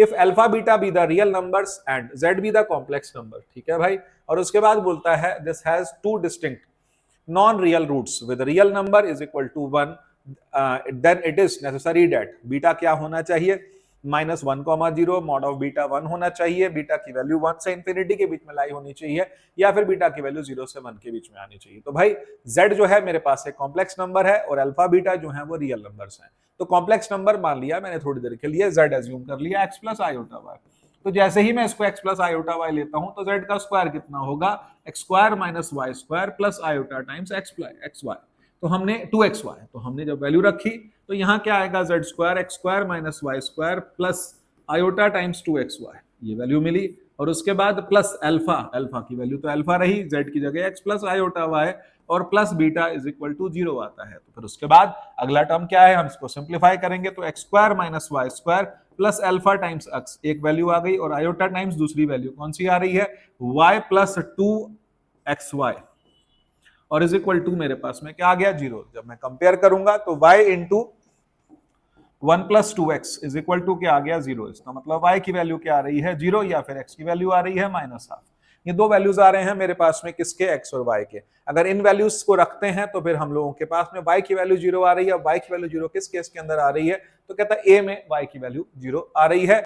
If alpha beta be the real numbers and z be the complex number, ठीक है भाई। और उसके बाद बोलता है this has two distinct non real roots with real number is equal to 1, then it is necessary that beta क्या होना चाहिए, -1,0 मॉड ऑफ बीटा 1 होना चाहिए, बीटा की वैल्यू 1 से इंफिनिटी के बीच में लाई होनी चाहिए, या फिर बीटा की वैल्यू 0 से 1 के बीच में आनी चाहिए। तो भाई z जो है मेरे पास एक कॉम्प्लेक्स नंबर है और अल्फा बीटा जो है वो रियल नंबर्स हैं। तो कॉम्प्लेक्स नंबर मान लिया मैंने थोड़ी देर के लिए, z एज्यूम कर लिया x प्लस आयोटा y। तो जैसे ही मैं इसको x प्लस आयोटा y लेता हूं तो z का स्क्वायर कितना होगा, x square minus y square plus iota times x y। तो हमने 2xy, तो हमने जब वैल्यू रखी तो यहाँ क्या आएगा, z square x square minus y square plus iota times 2xy, ये वैल्यू मिली। और उसके बाद प्लस अल्फा, अल्फा की वैल्यू तो अल्फा रही, z की जगह x प्लस आयोटा y और plus beta is equal to 0 आता है। तो फिर उसके बाद अगला टर्म क्या है, हम इसको सिंप्लीफाई करेंगे तो x square minus y square plus alpha times x, एक वैल्यू आ गई, और आयोटा टाइम्स दूसरी वैल्यू कौन सी आ रही है, y प्लस 2xy और इज इक्वल टू मेरे पास में क्या आ गया, 0। जब मैं कंपेयर करूंगा तो y into 1 plus 2x is equal to क्या आ गया, 0। इसका मतलब y की वैल्यू क्या आ रही है, 0, या फिर x की वैल्यू आ रही है -1/2। ये दो वैल्यूज आ रहे हैं मेरे पास में, किसके, x और y के। अगर इन वैल्यूज को रखते हैं तो फिर हम लोगों के पास में y की वैल्यू 0 आ रही है। y की वैल्यू 0 किस केस के अंदर आ रही है, तो कहता है a में y की वैल्यू 0 आ रही है।